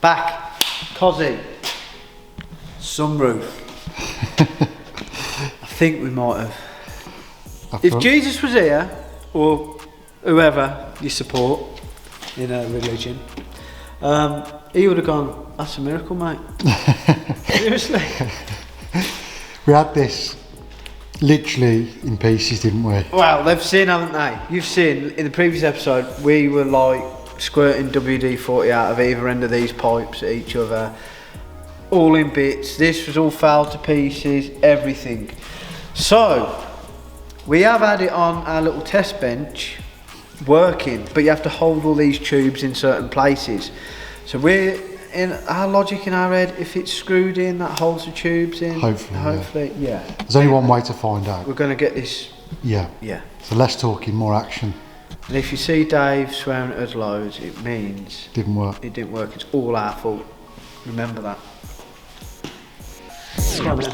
Back. Cosy. Sunroof. I think we might have. If Jesus was here, or whoever you support in a religion, he would have gone, that's a miracle, mate. Seriously. We had this literally in pieces, didn't we? Well, they've seen, haven't they? You've seen, in the previous episode, we were like squirting WD-40 out of either end of these pipes at each other, all in bits. This was all foul to pieces, everything. So, we have had it on our little test bench, working, but you have to hold all these tubes in certain places. So we're, in our logic in our head, if it's screwed in, that holds the tubes in. Hopefully, yeah. There's only one way to find out. We're going to get this. Yeah. So less talking, more action. And if you see Dave swearing at us loads, it means didn't work. It didn't work. It's all our fault. Remember that. Come on, man.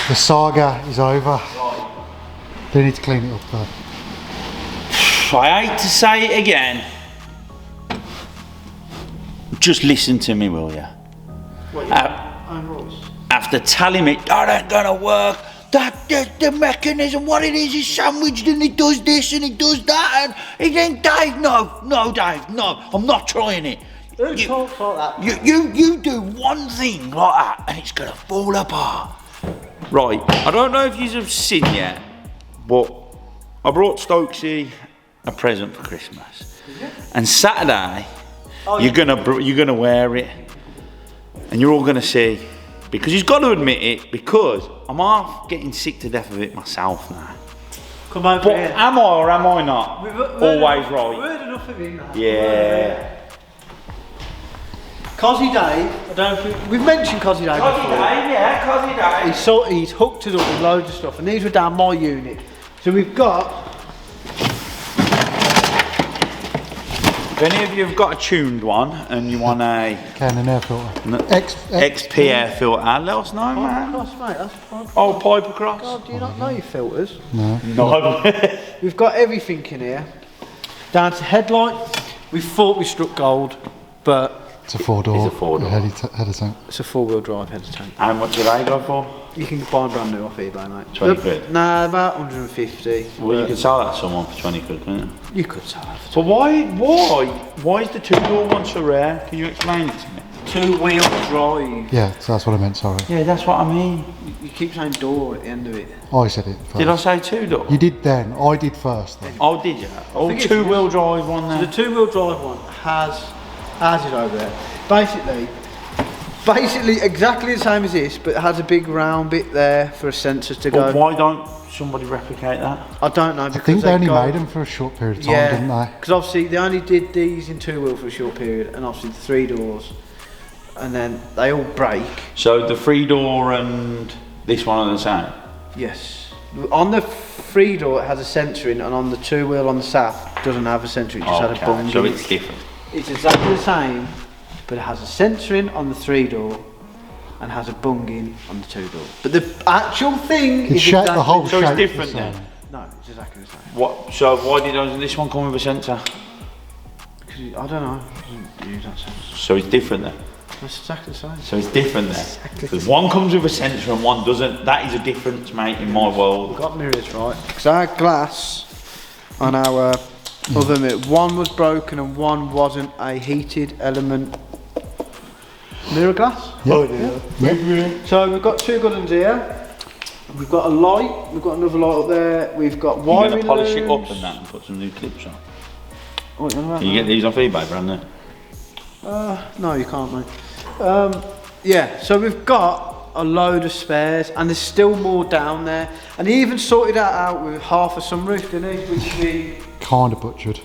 The saga is over. They need to clean it up though. I hate to say it again. Just listen to me, will you? After telling me that ain't gonna work, that the mechanism, what it is sandwiched and it does this and it does that, and it ain't Dave. No, Dave, no, I'm not trying it. Who talks like that? You do one thing like that and it's gonna fall apart. Right, I don't know if you've seen yet, but I brought Stokesy a present for Christmas. And Saturday, you're gonna wear it, and you're all gonna see, because he's got to admit it, because I'm half getting sick to death of it myself now. Come over but here. Am I or am I not? Always right. We've heard enough of him now. Yeah. Cosy Dave, I don't think we've mentioned Cosy Dave before. Cosy Dave. He's hooked us up with loads of stuff, and these were down my unit. So we've got. If any of you have got a tuned one and you want a Canon air filter, XP air filter, let us know, man. Pipe across, mate. That's fine. Oh, pipe across. God, do you not know your filters? No. We've got everything in here, down to headlight. We thought we struck gold, but. It's a four-door. It's a four-door. Header tank. It's a four-wheel drive header tank. How much do they go for? You can buy them brand new off eBay, mate. 20 quid? Nah, about 150. Well, you could sell that to someone for 20 quid, couldn't you? You could sell that for 20. But why is the two-door one so rare? Can you explain it to me? Two-wheel drive. Yeah, so that's what I meant, sorry. Yeah, that's what I mean. You keep saying door at the end of it. I said it first. Did I say two-door? You did then, I did first then. Oh, did you? Oh, two-wheel drive one there. So the two-wheel drive one has it over there. Basically exactly the same as this, but it has a big round bit there for a sensor to go. But why don't somebody replicate that? I don't know, because I think they only made them for a short period of time, didn't they? Because obviously they only did these in two-wheel for a short period, and obviously the three doors, and then they all break. So the three-door and this one are the same? Yes. On the three door it has a sensor in, and on the two-wheel on the SAF doesn't have a sensor, it just had a bung. So it's different. It's exactly the same, but it has a sensor in on the three door and has a bung in on the two door. But the actual thing is exactly the whole so shape it's different the then? No, it's exactly the same. What? So why did this one come with a sensor? Because I don't know, it doesn't use that sensor. So it's different then? It's exactly the same. So it's different then? Because one comes with a sensor and one doesn't. That is a difference, mate, in my world. We've got mirrors, right? Because our glass on our other mirror, one was broken and one wasn't a heated element mirror glass. Yep. Oh, yeah. So we've got two good ones here. We've got a light, we've got another light up there, we've got wiring. You're going to polish it up and that and put some new clips on? Oh, Can you get these off eBay, brand new? No, you can't, mate. Yeah, so we've got a load of spares, and there's still more down there. And he even sorted that out with half a sunroof, didn't he? Which we Kind of butchered.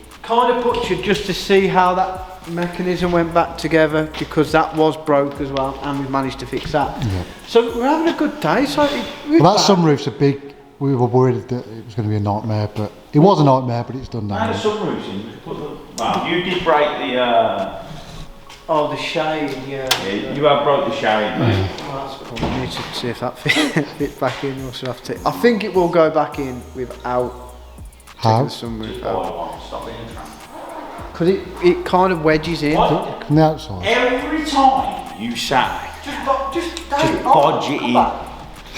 Just to see how that mechanism went back together, because that was broke as well, and we've managed to fix that. Yeah. So we're having a good day. So Well, that sunroof's a big. We were worried that it was going to be a nightmare, but it was a nightmare. But it's done now. And the sunroofs in. Well, you did break the. Oh, the shade, yeah. You have broke the shade, mate. Oh, that's cool. I need to see if that fits back in, or should I have to. I think it will go back in without taking the sunroof out. Stop being a tramp. Because it kind of wedges in. What? From the outside. Every time you say, Just bodge it in.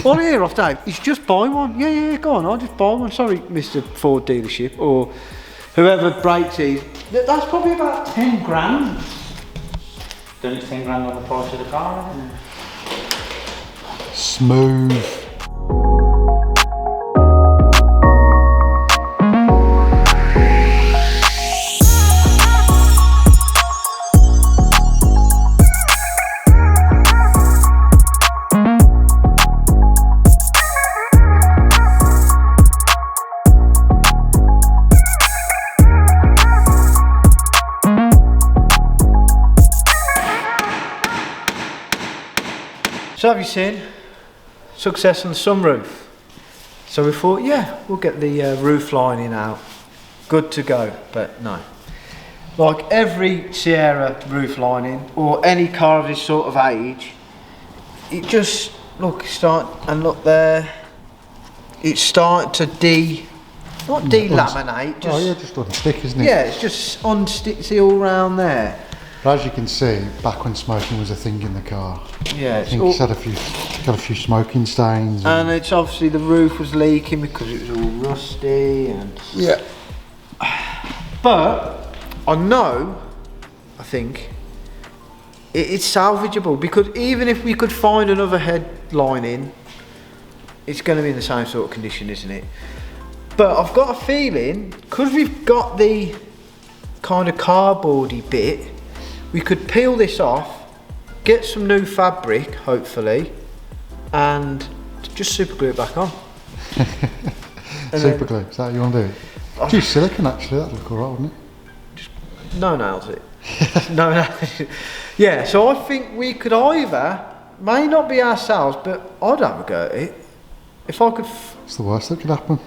All I hear off Dave, he's just buy one. Yeah, go on, I'll just buy one. Sorry, Mr. Ford dealership, or whoever breaks these. That's probably about 10 grand. Don't it's 10 grand on the price of the car, isn't it? Smooth. So have you seen success on the sunroof? So we thought, yeah, we'll get the roof lining out, good to go. But no, like every Sierra roof lining or any car of this sort of age, it just look there. It's starting to not delaminate. Just, Oh yeah, just unstick, isn't it? yeah, it's just unsticky all round there. But as you can see, back when smoking was a thing in the car, Yeah, I it's think all, it's had got a few smoking stains. and it's obviously the roof was leaking because it was all rusty and yeah. But I think it's salvageable, because even if we could find another head lining, it's going to be in the same sort of condition, isn't it? But I've got a feeling, because we've got the kind of cardboardy bit, we could peel this off, get some new fabric, hopefully, and just super glue it back on. Super glue, is that what you want to do? Use silicone actually, that'd look alright, wouldn't it? No nails it. No nails. Yeah, so I think we could either, may not be ourselves, but I'd have a go at it. If I could, It's the worst that could happen.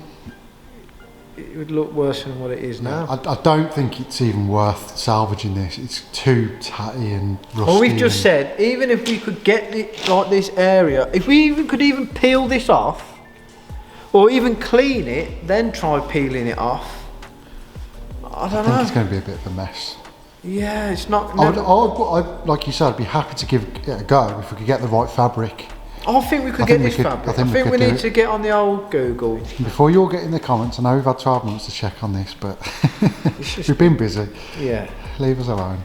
it would look worse than what it is now. I don't think it's even worth salvaging this. It's too tatty and rusty. Well, we've just said, even if we could get it, like this area, if we could even peel this off, or even clean it, then try peeling it off. I don't know. I think it's going to be a bit of a mess. Yeah, it's not. I'd, like you said, I'd be happy to give it a go if we could get the right fabric. I think we could get this fabric. I think we need to get on the old Google. Before you all get in the comments, I know we've had 12 months to check on this, but we've been busy. Yeah. Leave us alone.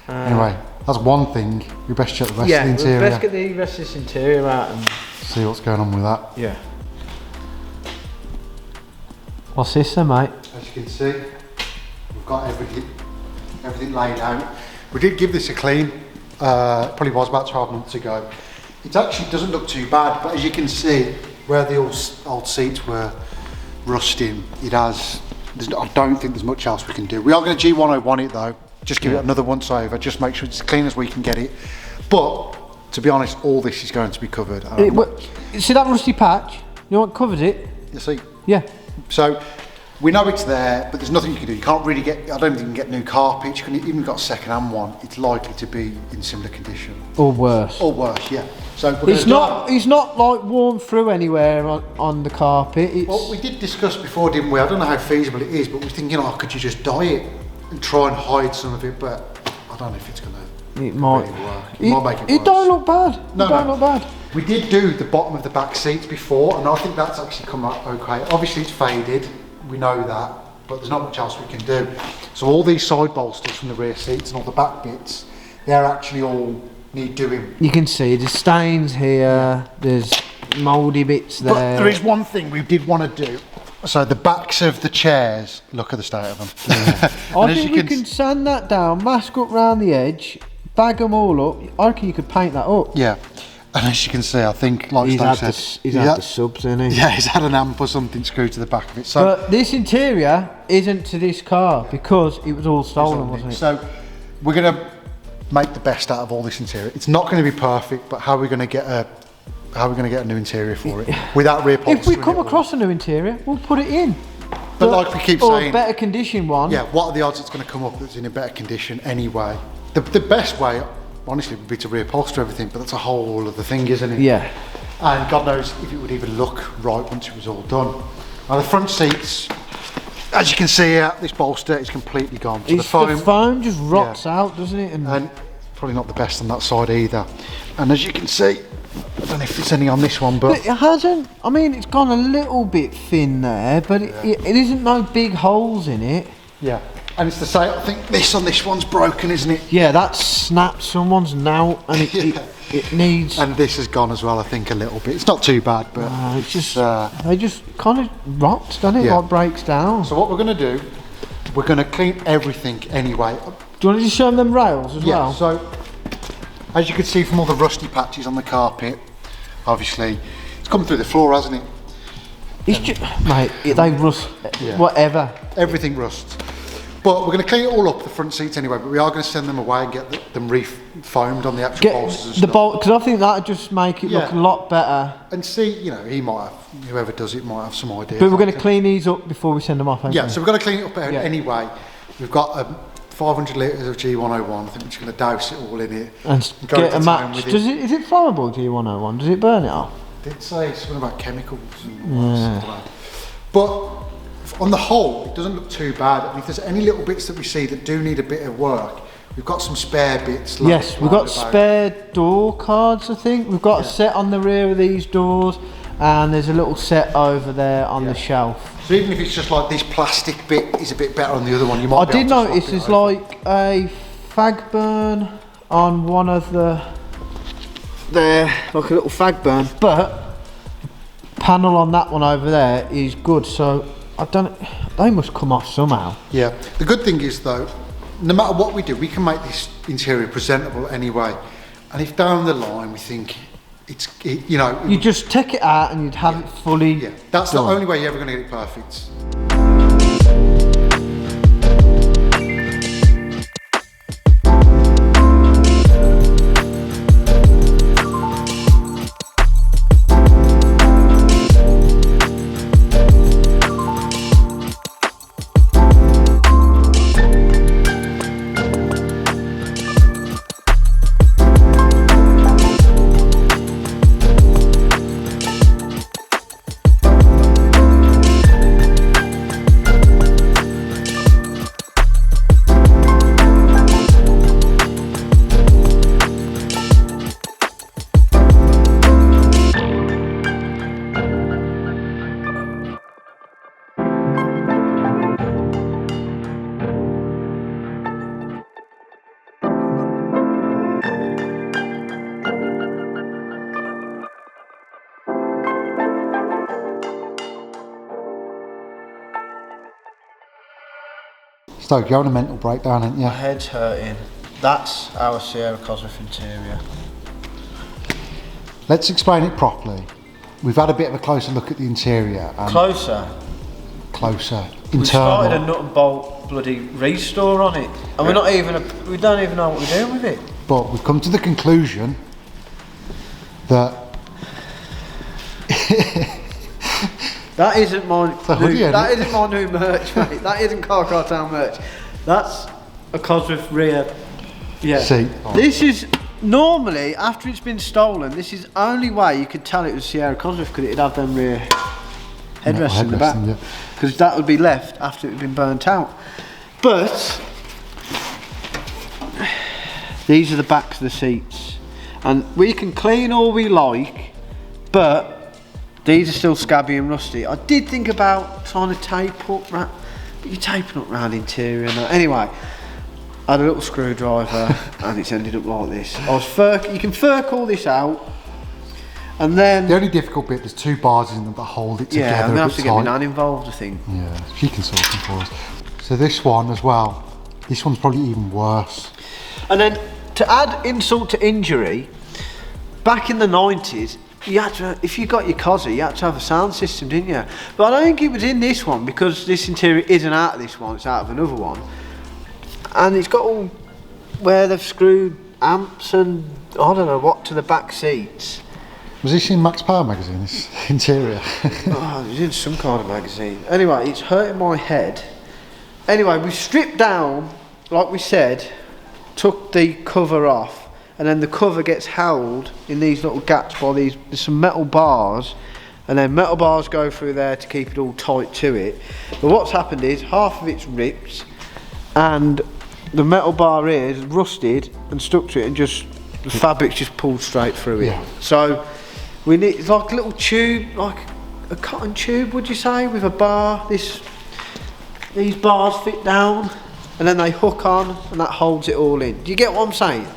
Anyway, that's one thing. We best check the rest of the Yeah, interior. let's get the rest of this interior out and see what's going on with that. yeah. What's this then, mate? As you can see, we've got everything laid out. We did give this a clean, probably was about 12 months ago. It actually doesn't look too bad, but as you can see, where the old seats were rusting, I don't think there's much else we can do. We are going to G101 it though, just give it another once over, just make sure it's as clean as we can get it. But, to be honest, all this is going to be covered. See that rusty patch? You know what covers it? You see? Yeah. So, we know it's there, but there's nothing you can do. You can't really I don't think you can get new carpet. You can even got a second-hand one. It's likely to be in similar condition. Or worse. Or worse, yeah. So It's not like worn through anywhere on the carpet. Well, we did discuss before, didn't we? I don't know how feasible it is, but we're thinking, could you just dye it and try and hide some of it? But I don't know if it's going to It might really work. It might make it worse. It don't look bad. No, it don't look bad. We did do the bottom of the back seats before, and I think that's actually come out okay. Obviously, it's faded. We know that, but there's not much else we can do. So all these side bolsters from the rear seats and all the back bits, they're actually all need doing. You can see there's stains here, there's mouldy bits there. But there is one thing we did want to do. So the backs of the chairs, look at the state of them. Yeah. I think we can sand that down, mask up round the edge, bag them all up. I reckon you could paint that up. Yeah. And as you can see, I think, like He's Stoke had said, the, he's had the subs, hasn't he? yeah, he's had an amp or something screwed to the back of it. So But this interior isn't to this car because it was all stolen, wasn't it? So we're going to make the best out of all this interior. It's not going to be perfect, but how are we going to get a new interior for it without rear If we come across a new interior, we'll put it in. But like we keep or saying, a better condition one. yeah, what are the odds it's going to come up that's in a better condition anyway? The best way, honestly, would be to reupholster everything, but that's a whole other thing, isn't it? Yeah. And God knows if it would even look right once it was all done. Now the front seats, as you can see here, this bolster is completely gone. So The foam just rots out, doesn't it? And probably not the best on that side either. And as you can see, I don't know if it's any on this one, but it hasn't. I mean, it's gone a little bit thin there, but it isn't no big holes in it. yeah. And it's the same. I think this on this one's broken, isn't it? Yeah, that snapped someone's now, and it needs. And this has gone as well, I think, a little bit. It's not too bad, but It's just they just kind of rots, doesn't it? Yeah. Like breaks down. So what we're going to do, we're going to clean everything anyway. Do you want to just show them rails as well? So as you can see from all the rusty patches on the carpet, obviously it's come through the floor, hasn't it? It's just, mate, they rust. Yeah. Whatever. Everything rusts. But we're going to clean it all up, the front seats anyway, but we are going to send them away and get them re-foamed on the actual bolsters and the stuff. bolt, because I think that would just make it look a lot better. And see, you know, he might have, whoever does it might have some ideas. But we're going to clean these up before we send them off, Yeah, so we're going to clean it up anyway. We've got 500 litres of G101. I think we're just going to douse it all in it. And go get to a town match. with it. Is it flammable, G101? Does it burn it off? Did say something about chemicals and all that stuff like that. But on the whole, it doesn't look too bad. And if there's any little bits that we see that do need a bit of work, we've got some spare bits. Yes, we've got spare door cards, I think. We've got a set on the rear of these doors, and there's a little set over there on the shelf. So even if it's just like this plastic bit is a bit better on the other one, you might I be did able to notice swap it there's over. like a fag burn on one of the there, like a little fag burn, but panel on that one over there is good, so I don't, they must come off somehow. Yeah, the good thing is though, no matter what we do, we can make this interior presentable anyway. And if down the line we think you know, You just take it out and you'd have it fully that's done. the only way you're ever going to get it perfect. Stoke, you're on a mental breakdown, aren't you? My head's hurting. That's our Sierra Cosworth interior. Let's explain it properly. We've had a bit of a closer look at the interior. And Closer. Internal. We started a nut and bolt bloody restore on it, and we're not even. We don't even know what we're doing with it. But we've come to the conclusion that That isn't my. hoodie, That isn't isn't my new merch, mate. That isn't Car Town merch. That's a Cosworth rear. Yeah. See. This is normally after it's been stolen. This is only way you could tell it was Sierra Cosworth because it'd have them rear headrests in the back. yeah. Because that would be left after it had been burnt out. But these are the backs of the seats, and we can clean all we like, but these are still scabby and rusty. I did think about trying to tape up, but you're taping up round interior and that. Anyway, I had a little screwdriver and it's ended up like this. You can furk all this out, and then The only difficult bit, there's two bars in them that hold it together. yeah, I'm gonna a have bit to get my tight. nan involved, I think. Yeah, she can sort them for us. So this one as well, this one's probably even worse. And then to add insult to injury, back in the 90s, you had to, if you got your Cosy, you had to have a sound system, didn't you? But I don't think it was in this one, because this interior isn't out of this one, it's out of another one. And it's got all where they've screwed amps and I don't know what to the back seats. Was this in Max Power magazine, this interior? Oh, it's in some kind of magazine. Anyway, it's hurting my head. Anyway, we stripped down, like we said, took the cover off, and then the cover gets held in these little gaps by there's some metal bars, and then metal bars go through there to keep it all tight to it. But what's happened is half of it's ripped, and the metal bar here is rusted and stuck to it, and just the fabric's just pulled straight through it. Yeah. So we need, it's like a little tube, like a cotton tube, would you say, with a bar. These bars fit down, and then they hook on, and that holds it all in. Do you get what I'm saying?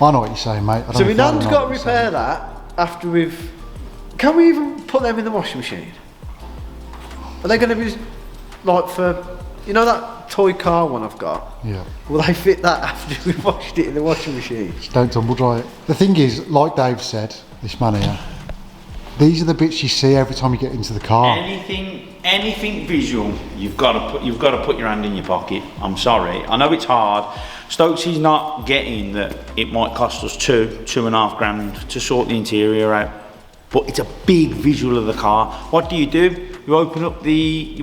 I know what you're saying, mate. So my nan's got to repair that after we've... Can we even put them in the washing machine? Are they going to be like for... You know that toy car one I've got? Yeah. Will they fit that after we've washed it in the washing machine? Just don't tumble dry it. The thing is, like Dave said, this man here, these are the bits you see every time you get into the car. Anything visual, you've got to put your hand in your pocket. I'm sorry, I know it's hard. Stokesy's not getting that it might cost us $2.5 grand to sort the interior out, but it's a big visual of the car. What do? You open up the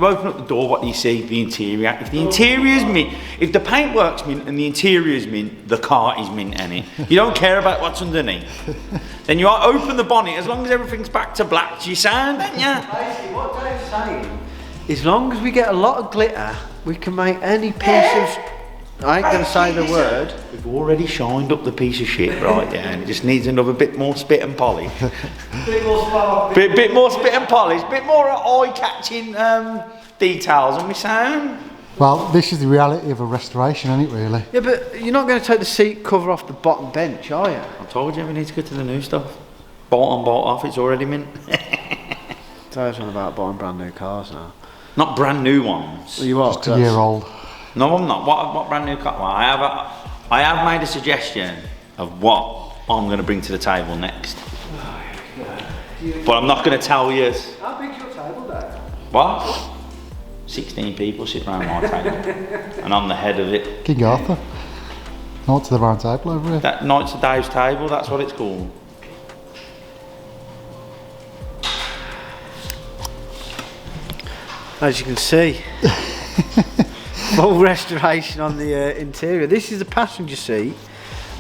door. What do you see? The interior. If the interior's mint, if the paintwork's mint and the interior's mint, the car is mint, any. You don't care about what's underneath. Then you open the bonnet. As long as everything's back to black, you sound, don't you? Basically, what Dave's saying, as long as we get a lot of glitter, we can make any piece of... I ain't going to say the word. We've already shined up the piece of shit, right? Yeah, and it just needs another bit more spit and polish. Bit more spark. Bit more spit and polish. Bit more eye-catching details on my sound. Well, this is the reality of a restoration, isn't it, really? Yeah, but you're not going to take the seat cover off the bottom bench, are you? I told you we need to go to the new stuff. Bolt on, bolt off, it's already mint. Dave's on about buying brand new cars now. Not brand new ones. Well, you are. Just a year old. No, I'm not. What brand new car? Well, I have made a suggestion of what I'm going to bring to the table next. But I'm not going to tell you. How big's your table, Dave? What? 16 people sit around my table, and I'm the head of it. King Arthur. Not to the round table over here. That Knights of Dave's table. That's what it's called. As you can see, full restoration on the interior. This is the passenger seat,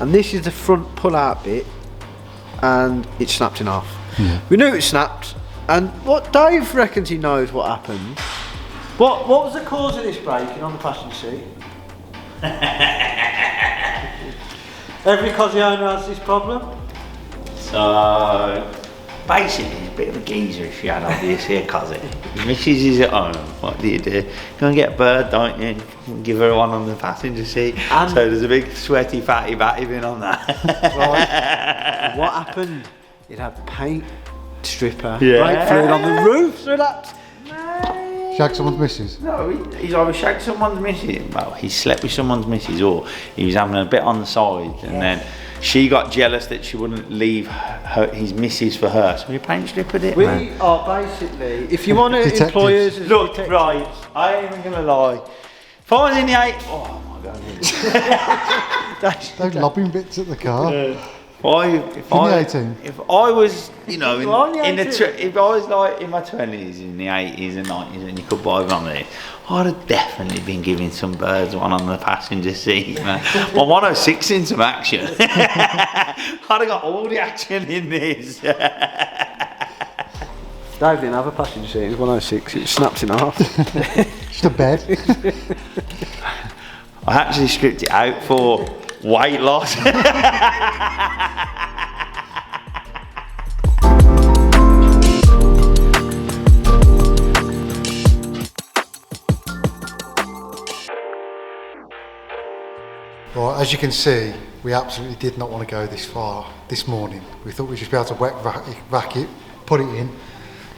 and this is the front pull-out bit, and it's snapped in half. Yeah. We knew it snapped, and what Dave reckons he knows what happened. What was the cause of this breaking on the passenger seat? Every Cosy owner has this problem. So basically, a bit of a geezer if you had obviously a Cosy. Mrs. is at home. What do? Go and get a bird, don't you? And give her one on the passenger seat. And so there's a big sweaty fatty batty bin on that. Right. What happened? It had paint stripper Yeah. break fluid on the roof. So that. Shag someone's missus. No, he's either shagged someone's missus, well, he slept with someone's missus, or he was having a bit on the side, and then she got jealous that she wouldn't leave his missus for her, so we paint strippered it. We are basically, if you want to employ us as Look, detectives- right, I ain't even gonna lie. If I was in the oh my god. Those lobbing bits at the car. If I was, you know, You are in the the 18. if I was like in my 20s, in the 80s and 90s, and you could buy one of these, I'd have definitely been giving some birds one on the passenger seat, man. Well, 106 in some action. I'd have got all the action in this. Dave didn't have a passenger seat, it was 106, it snapped in half. Just a bed. I actually stripped it out for weight loss. Well, as you can see, we absolutely did not want to go this far this morning. We thought we'd just be able to wet vac it, put it in.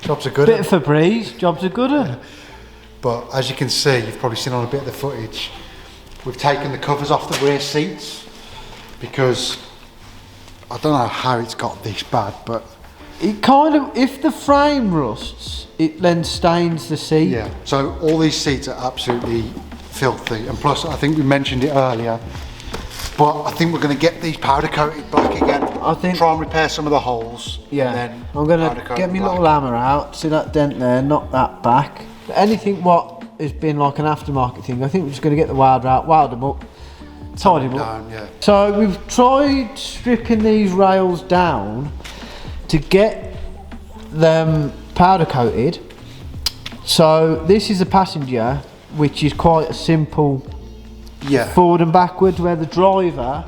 Jobs are good. Bit of Febreze, jobs are good. But as you can see, you've probably seen on a bit of the footage, we've taken the covers off the rear seats because I don't know how it's got this bad, but It kind of, if the frame rusts, it then stains the seat. yeah. So all these seats are absolutely filthy, and plus I think we mentioned it earlier, but I think we're going to get these powder coated black again. I think- try and repair some of the holes. Yeah, and then I'm going powder to coat get my black. little hammer out, see that dent there, knock that back. Anything what has been like an aftermarket thing, I think we're just going to get the welder out, weld them up, tidy them up. Down, yeah. So we've tried stripping these rails down to get them powder coated. So this is the passenger, which is quite a simple Yeah. forward and backwards, where the driver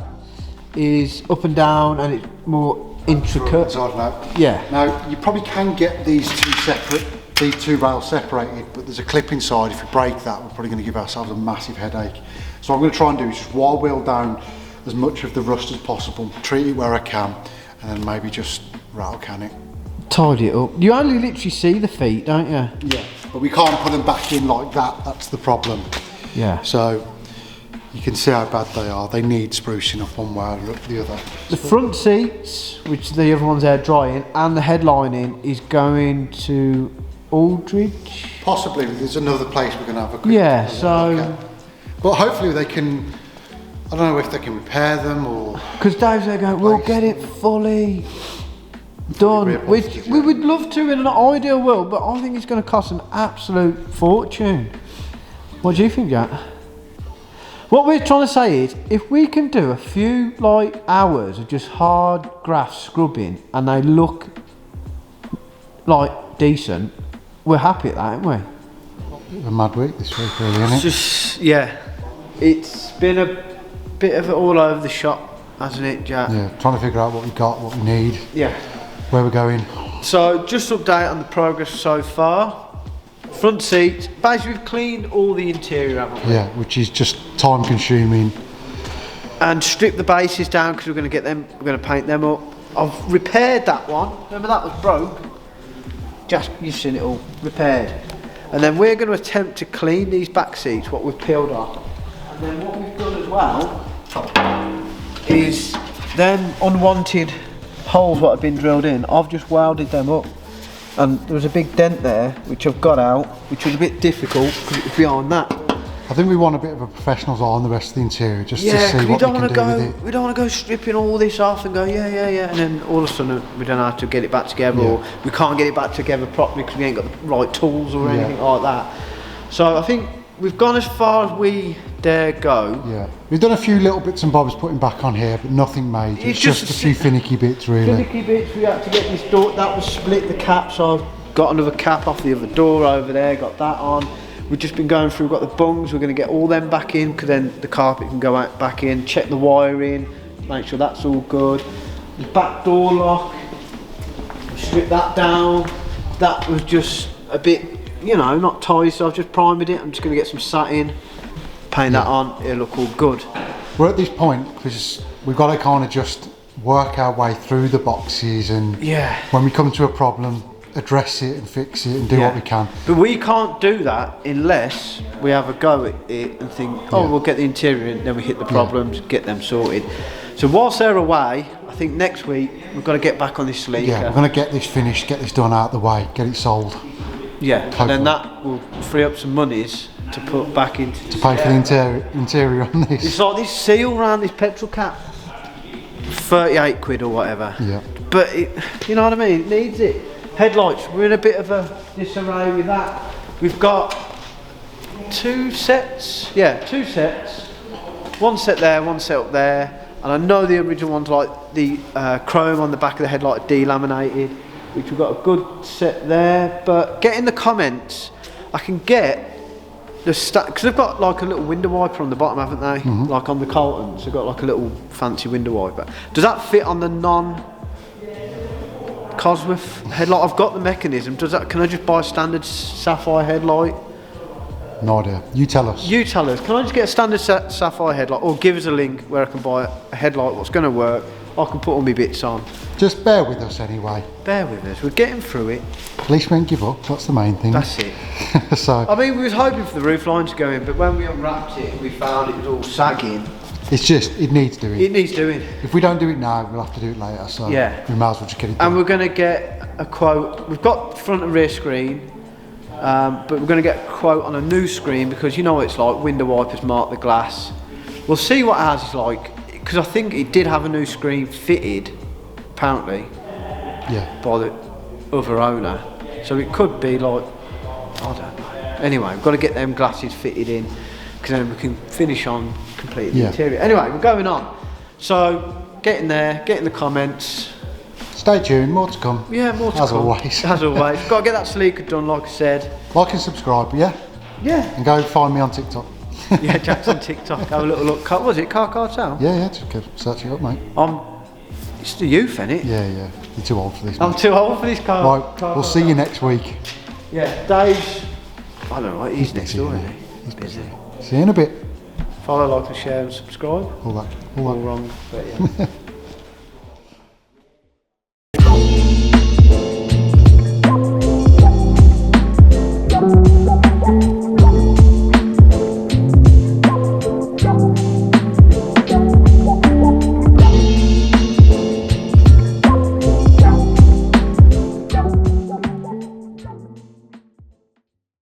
is up and down and it's more intricate. Inside and out. Yeah. Now you probably can get these two rails separated, but there's a clip inside. If you break that, we're probably going to give ourselves a massive headache. So what I'm going to try and do is just wire wheel down as much of the rust as possible, treat it where I can, and then maybe just rattle can it. Tidy it up. You only literally see the feet, don't you? Yeah, but we can't put them back in like that. That's the problem. Yeah. So you can see how bad they are. They need sprucing up one way or the other. The front seats, which the other one's air drying, and the headlining is going to Aldridge. Possibly there's another place we're going to have a quick Yeah, look so at. But hopefully they can. I don't know if they can repair them or. because Dave's there going, we'll get it fully done, which we would love to in an ideal world, but I think it's going to cost an absolute fortune. What do you think, Jack? What we're trying to say is, if we can do a few like hours of just hard graft scrubbing and they look like decent, we're happy at that, aren't we? A mad week this week, really, isn't it? Just, yeah, it's been a bit of it all over the shop, hasn't it, Jack? Yeah, trying to figure out what we got, what we need, Yeah. where we're going. So, just update on the progress so far. Front seats, basically we've cleaned all the interior, haven't we? Yeah, which is just time consuming. And stripped the bases down because we're going to get them, we're going to paint them up. I've repaired that one. Remember that was broke? Just, you've seen it all, repaired. And then we're going to attempt to clean these back seats, what we've peeled off. And then what we've done as well is them unwanted holes what had been drilled in, I've just welded them up. And there was a big dent there, which I've got out, which was a bit difficult because it was behind that. I think we want a bit of a professional's eye on the rest of the interior, just to see we what we don't can want do to with go. it. We don't want to go stripping all this off and go yeah, and then all of a sudden we don't know how to get it back together, or we can't get it back together properly because we ain't got the right tools or anything like that. So I think we've gone as far as we dare go. Yeah, we've done a few little bits and bobs putting back on here, but nothing major. It's just a few finicky bits, really. Finicky bits. We had to get this door. That was split the cap, so I've got another cap off the other door over there. Got that on. We've just been going through, we've got the bungs, we're going to get all them back in because then the carpet can go out back in, check the wiring, make sure that's all good. The back door lock, strip that down. That was just a bit, you know, not tight, so I've just primed it. I'm just going to get some satin, paint that on, it'll look all good. We're at this point because we've got to kind of just work our way through the boxes, and when we come to a problem, address it and fix it and do what we can. But we can't do that unless we have a go at it and think, we'll get the interior in, then we hit the problems, get them sorted. So whilst they're away, I think next week we've got to get back on this sleeker. Yeah, we're going to get this finished, get this done out of the way, get it sold. Yeah, and then that will free up some monies to put back into to pay for the interior on this. It's like this seal around this petrol cap, 38 quid or whatever. Yeah. But it, you know what I mean, it needs it. Headlights, we're in a bit of a disarray with that. We've got two sets. One set there, one set up there. And I know the original one's like the chrome on the back of the headlight delaminated, which we've got a good set there. But get in the comments, I can get the because they've got like a little window wiper on the bottom, haven't they? Like on the Coltons, they've got like a little fancy window wiper. Does that fit on the Cosworth headlight? I've got the mechanism. Does that? Can I just buy a standard sapphire headlight? No idea. You tell us. You tell us. Can I just get a standard sapphire headlight, or give us a link where I can buy a headlight what's going to work? I can put all my bits on. Just bear with us anyway. Bear with us. We're getting through it. Police won't give up. That's the main thing. That's it. So I mean, we was hoping for the roof line to go in, but when we unwrapped it, we found it was all sagging. It's just, it needs doing. It needs doing. If we don't do it now, we'll have to do it later. So Yeah. we might as well just get it done. And we're going to get a quote. We've got front and rear screen, but we're going to get a quote on a new screen because you know what it's like. Window wipers mark the glass. We'll see what ours is like because I think it did have a new screen fitted, apparently, by the other owner. So it could be like, I don't know. Anyway, we've got to get them glasses fitted in because then we can finish on completely the interior. Anyway, we're going on. So get in there, get in the comments. Stay tuned, more to come. Yeah, more to come. As always. As always. Got to get that sleeker done, like I said. Like and subscribe, yeah? Yeah. And go find me on TikTok. Yeah, Jack's on TikTok. Have a little look. What was it? Car Cartel? Yeah, just go search it up, mate. It's the youth, innit? Yeah. You're too old for this, I'm mate. too old for this car. Right, we'll see you next week. Yeah, Dave's, I don't know what, he's next door, isn't he? He's busy. See you in a bit. Follow, like and share and subscribe. All that. All wrong, but yeah.